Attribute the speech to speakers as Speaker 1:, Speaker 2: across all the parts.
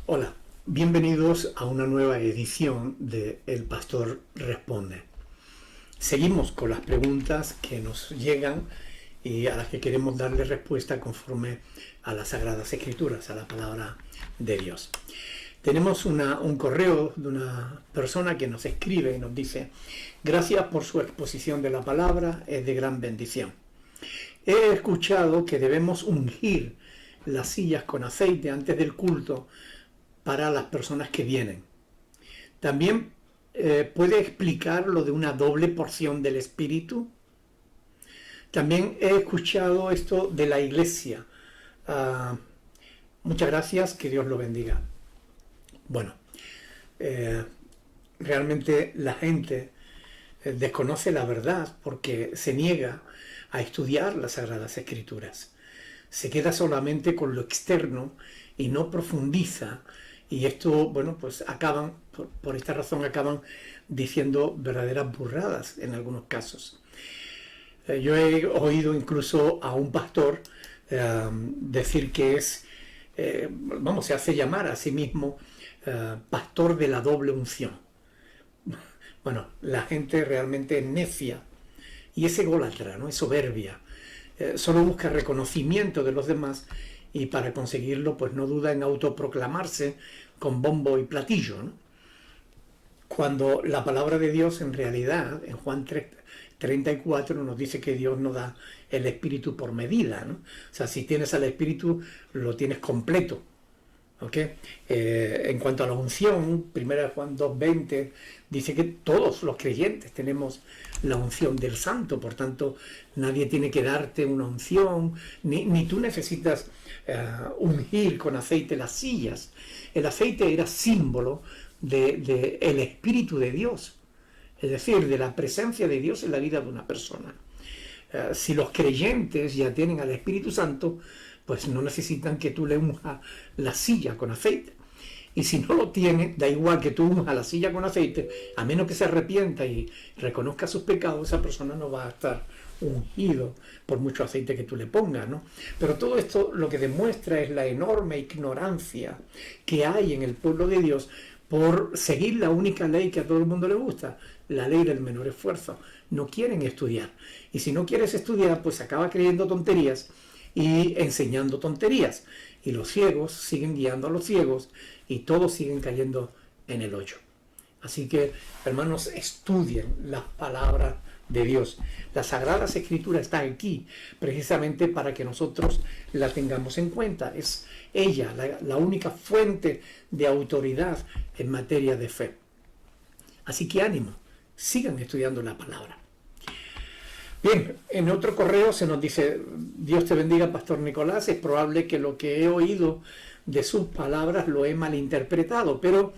Speaker 1: Hola, bienvenidos a una nueva edición de El Pastor Responde. Seguimos con las preguntas que nos llegan y a las que queremos darle respuesta conforme a las Sagradas Escrituras, a la palabra de Dios. Tenemos un correo de una persona que nos escribe y nos dice: gracias por su exposición de la palabra, es de gran bendición. He escuchado que debemos ungir las sillas con aceite antes del culto para las personas que vienen. También puede explicar lo de una doble porción del Espíritu. También he escuchado esto de la iglesia. Muchas gracias, que Dios lo bendiga. Bueno, realmente la gente desconoce la verdad porque se niega a estudiar las Sagradas Escrituras. Se queda solamente con lo externo y no profundiza. Y esto, bueno, pues por esta razón acaban diciendo verdaderas burradas en algunos casos. Yo he oído incluso a un pastor decir que se hace llamar a sí mismo pastor de la doble unción. Bueno, la gente realmente es necia y es ególatra, ¿no? Es soberbia. Solo busca reconocimiento de los demás y para conseguirlo pues no duda en autoproclamarse con bombo y platillo, ¿no? Cuando la palabra de Dios en realidad en Juan 3:34 nos dice que Dios nos da el Espíritu por medida, ¿no? O sea, si tienes al Espíritu lo tienes completo. ¿Okay? En cuanto a la unción, 1 Juan 2:20 dice que todos los creyentes tenemos la unción del Santo, por tanto nadie tiene que darte una unción, ni tú necesitas ungir con aceite las sillas. El aceite era símbolo de el Espíritu de Dios, es decir, de la presencia de Dios en la vida de una persona. Si los creyentes ya tienen al Espíritu Santo, pues no necesitan que tú le unjas la silla con aceite. Y si no lo tiene, da igual que tú unjas la silla con aceite, a menos que se arrepienta y reconozca sus pecados, esa persona no va a estar ungido por mucho aceite que tú le pongas, ¿no? Pero todo esto lo que demuestra es la enorme ignorancia que hay en el pueblo de Dios por seguir la única ley que a todo el mundo le gusta, la ley del menor esfuerzo. No quieren estudiar. Y si no quieres estudiar, pues acaba creyendo tonterías y enseñando tonterías. Y los ciegos siguen guiando a los ciegos y todos siguen cayendo en el hoyo. Así que, hermanos, estudien las palabras de Dios. La Sagrada Escritura está aquí precisamente para que nosotros la tengamos en cuenta. Es ella la única fuente de autoridad en materia de fe. Así que ánimo, sigan estudiando la palabra. Bien, en otro correo se nos dice: Dios te bendiga, Pastor Nicolás, es probable que lo que he oído de sus palabras lo he malinterpretado, pero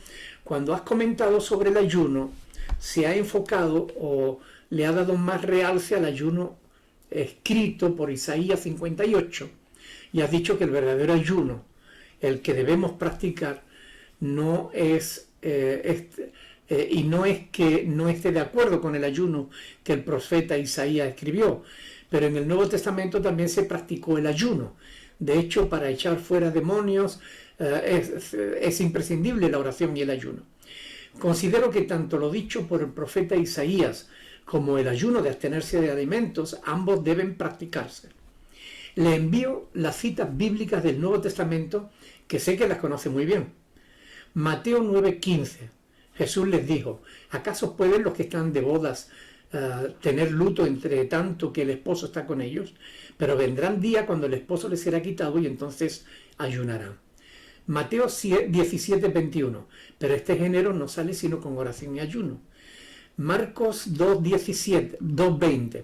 Speaker 1: cuando has comentado sobre el ayuno, se ha enfocado o le ha dado más realce al ayuno escrito por Isaías 58, y has dicho que el verdadero ayuno, el que debemos practicar, no es y no es que no esté de acuerdo con el ayuno que el profeta Isaías escribió, pero en el Nuevo Testamento también se practicó el ayuno. De hecho, para echar fuera demonios es imprescindible la oración y el ayuno. Considero que tanto lo dicho por el profeta Isaías como el ayuno de abstenerse de alimentos, ambos deben practicarse. Le envío las citas bíblicas del Nuevo Testamento, que sé que las conoce muy bien. Mateo 9:15. Jesús les dijo: ¿acaso pueden los que están de bodas tener luto entre tanto que el esposo está con ellos? Pero vendrán días cuando el esposo les será quitado y entonces ayunarán. Mateo 17:21. Pero este género no sale sino con oración y ayuno. Marcos 2:20.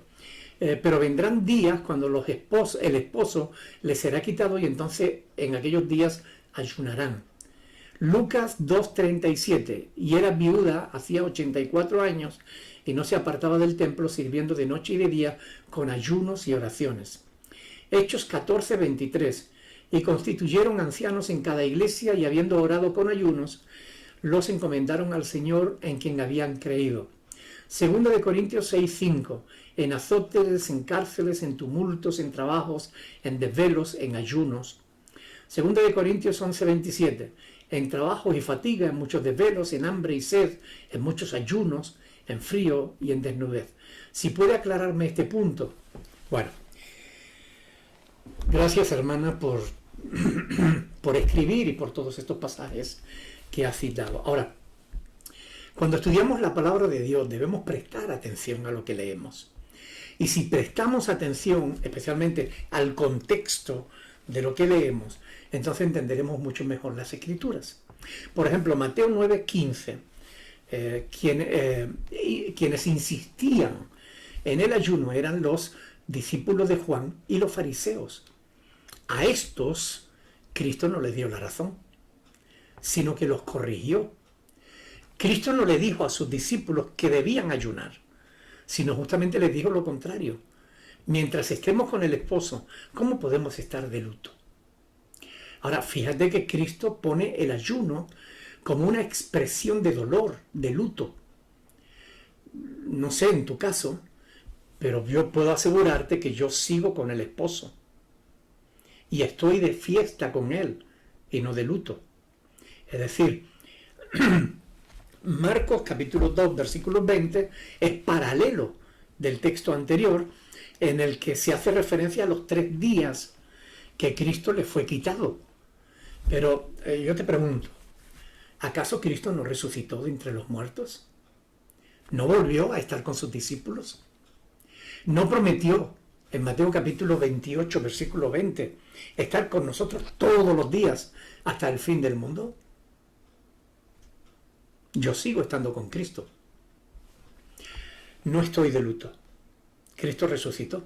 Speaker 1: Pero vendrán días cuando el esposo les será quitado y entonces en aquellos días ayunarán. Lucas 2:37. Y era viuda hacía 84 años y no se apartaba del templo, sirviendo de noche y de día con ayunos y oraciones. Hechos 14:23. Y constituyeron ancianos en cada iglesia, y habiendo orado con ayunos, los encomendaron al Señor en quien habían creído. Segunda de Corintios 6:5. En azotes, en cárceles, en tumultos, en trabajos, en desvelos, en ayunos. Segunda de Corintios 11:27. en trabajos y fatiga, en muchos desvelos, en hambre y sed, en muchos ayunos, en frío y en desnudez. Si puede aclararme este punto. Bueno, gracias hermana por escribir y por todos estos pasajes que ha citado. Ahora, cuando estudiamos la palabra de Dios debemos prestar atención a lo que leemos. Y si prestamos atención especialmente al contexto de lo que leemos, entonces entenderemos mucho mejor las Escrituras. Por ejemplo, Mateo 9:15, quienes insistían en el ayuno eran los discípulos de Juan y los fariseos. A estos Cristo no les dio la razón, sino que los corrigió. Cristo no le dijo a sus discípulos que debían ayunar, sino justamente les dijo lo contrario. Mientras estemos con el esposo, ¿cómo podemos estar de luto? Ahora, fíjate que Cristo pone el ayuno como una expresión de dolor, de luto. No sé en tu caso, pero yo puedo asegurarte que yo sigo con el esposo y estoy de fiesta con él y no de luto. Es decir, Marcos capítulo 2, versículo 20 es paralelo del texto anterior en el que se hace referencia a los 3 días que Cristo le fue quitado. Pero yo te pregunto, ¿acaso Cristo no resucitó de entre los muertos? ¿No volvió a estar con sus discípulos? ¿No prometió en Mateo capítulo 28, versículo 20, estar con nosotros todos los días hasta el fin del mundo? Yo sigo estando con Cristo. No estoy de luto. Cristo resucitó.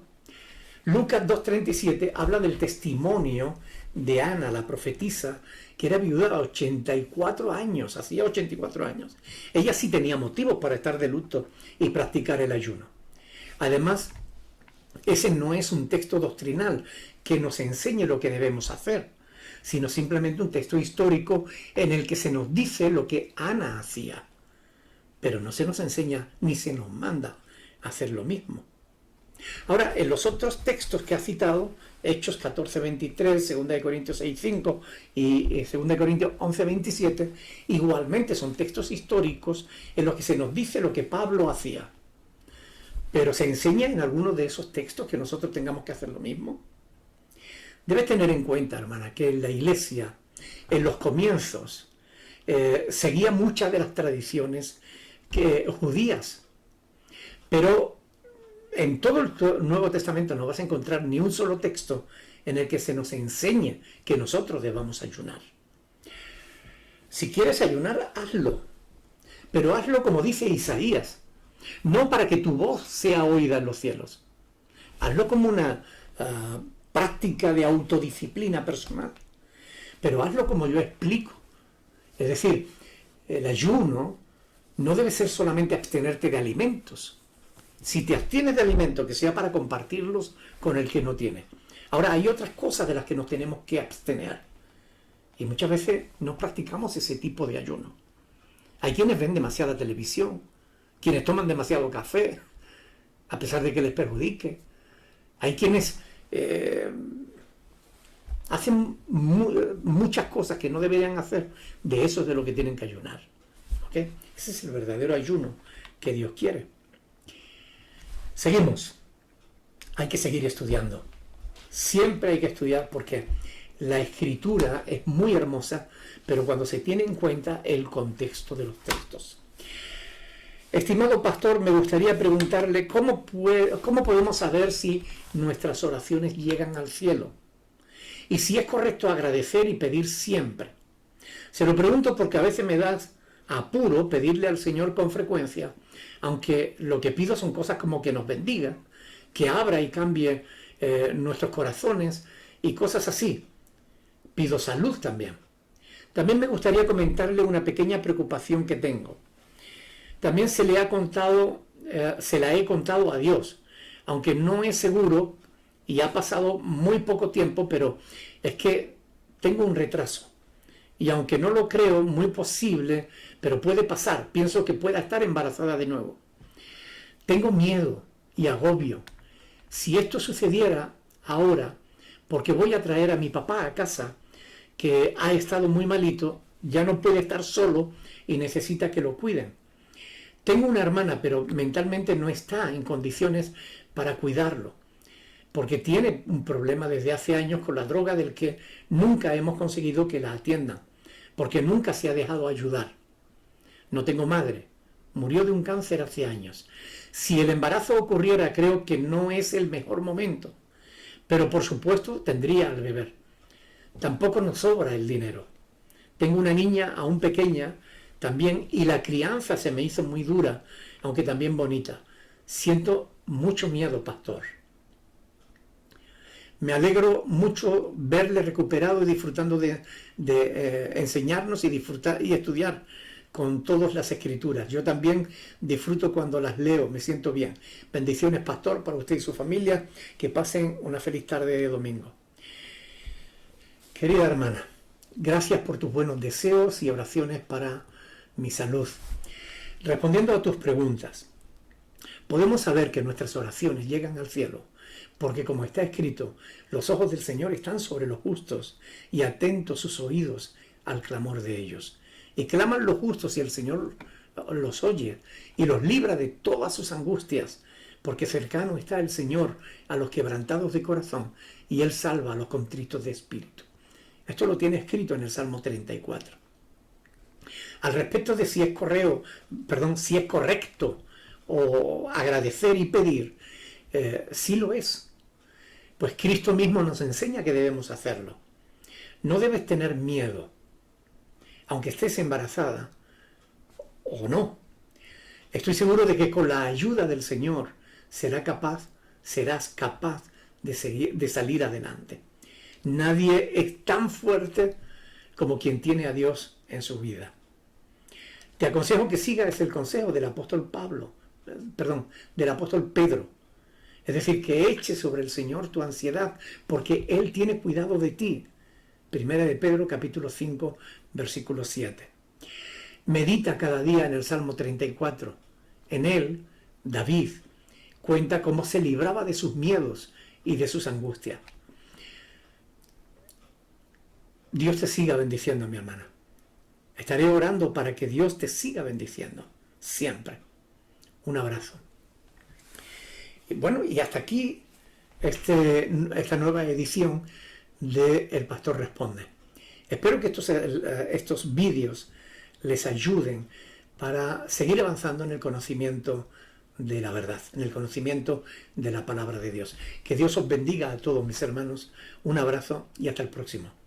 Speaker 1: Lucas 2:37 habla del testimonio de Ana, la profetisa, que era viuda a 84 años, hacía 84 años. Ella sí tenía motivos para estar de luto y practicar el ayuno. Además, ese no es un texto doctrinal que nos enseñe lo que debemos hacer, sino simplemente un texto histórico en el que se nos dice lo que Ana hacía. Pero no se nos enseña ni se nos manda a hacer lo mismo. Ahora, en los otros textos que ha citado, Hechos 14:23, 2 Corintios 6:5 y 2 Corintios 11:27, igualmente son textos históricos en los que se nos dice lo que Pablo hacía. Pero ¿se enseña en alguno de esos textos que nosotros tengamos que hacer lo mismo? Debes tener en cuenta, hermana, que en la iglesia, en los comienzos, seguía muchas de las tradiciones judías. Pero en todo el Nuevo Testamento no vas a encontrar ni un solo texto en el que se nos enseñe que nosotros debamos ayunar. Si quieres ayunar, hazlo. Pero hazlo como dice Isaías. No para que tu voz sea oída en los cielos. Hazlo como una práctica de autodisciplina personal. Pero hazlo como yo explico. Es decir, el ayuno no debe ser solamente abstenerte de alimentos. Si te abstienes de alimentos, que sea para compartirlos con el que no tiene. Ahora, hay otras cosas de las que nos tenemos que abstener. Y muchas veces no practicamos ese tipo de ayuno. Hay quienes ven demasiada televisión, quienes toman demasiado café, a pesar de que les perjudique. Hay quienes hacen muchas cosas que no deberían hacer. De eso es de lo que tienen que ayunar. ¿Okay? Ese es el verdadero ayuno que Dios quiere. Seguimos. Hay que seguir estudiando. Siempre hay que estudiar porque la escritura es muy hermosa, pero cuando se tiene en cuenta el contexto de los textos. Estimado pastor, me gustaría preguntarle cómo podemos saber si nuestras oraciones llegan al cielo y si es correcto agradecer y pedir siempre. Se lo pregunto porque a veces me da apuro pedirle al Señor con frecuencia, aunque lo que pido son cosas como que nos bendiga, que abra y cambie nuestros corazones y cosas así. Pido salud también. También me gustaría comentarle una pequeña preocupación que tengo. También se la he contado a Dios, aunque no es seguro y ha pasado muy poco tiempo, pero es que tengo un retraso. Y aunque no lo creo, muy posible, pero puede pasar. Pienso que pueda estar embarazada de nuevo. Tengo miedo y agobio. Si esto sucediera ahora, porque voy a traer a mi papá a casa, que ha estado muy malito ya no puede estar solo y necesita que lo cuiden. Tengo una hermana, pero mentalmente no está en condiciones para cuidarlo, porque tiene un problema desde hace años con la droga del que nunca hemos conseguido que la atiendan, porque nunca se ha dejado ayudar. No tengo madre, murió de un cáncer hace años. Si el embarazo ocurriera, creo que no es el mejor momento, pero por supuesto tendría al beber. Tampoco nos sobra el dinero. Tengo una niña aún pequeña también y la crianza se me hizo muy dura, aunque también bonita. Siento mucho miedo, pastor. Me alegro mucho verle recuperado y disfrutando de enseñarnos y disfrutar y estudiar con todas las escrituras. Yo también disfruto cuando las leo, me siento bien. Bendiciones, pastor, para usted y su familia. Que pasen una feliz tarde de domingo. Querida hermana, gracias por tus buenos deseos y oraciones para mi salud. Respondiendo a tus preguntas, podemos saber que nuestras oraciones llegan al cielo, porque como está escrito, los ojos del Señor están sobre los justos y atentos sus oídos al clamor de ellos. Y claman los justos y el Señor los oye y los libra de todas sus angustias, porque cercano está el Señor a los quebrantados de corazón y Él salva a los contritos de espíritu. Esto lo tiene escrito en el Salmo 34. Al respecto de si es correcto o agradecer y pedir, sí lo es. Pues Cristo mismo nos enseña que debemos hacerlo. No debes tener miedo, aunque estés embarazada o no. Estoy seguro de que con la ayuda del Señor serás capaz de salir adelante. Nadie es tan fuerte como quien tiene a Dios en su vida. Te aconsejo que sigas el consejo del apóstol del apóstol Pedro. Es decir, que eches sobre el Señor tu ansiedad, porque Él tiene cuidado de ti. Primera de Pedro, capítulo 5, versículo 7. Medita cada día en el Salmo 34. En él, David cuenta cómo se libraba de sus miedos y de sus angustias. Dios te siga bendiciendo, mi hermana. Estaré orando para que Dios te siga bendiciendo, siempre. Un abrazo. Y bueno, y hasta aquí esta nueva edición de El Pastor Responde. Espero que estos vídeos les ayuden para seguir avanzando en el conocimiento de la verdad, en el conocimiento de la palabra de Dios. Que Dios os bendiga a todos mis hermanos. Un abrazo y hasta el próximo.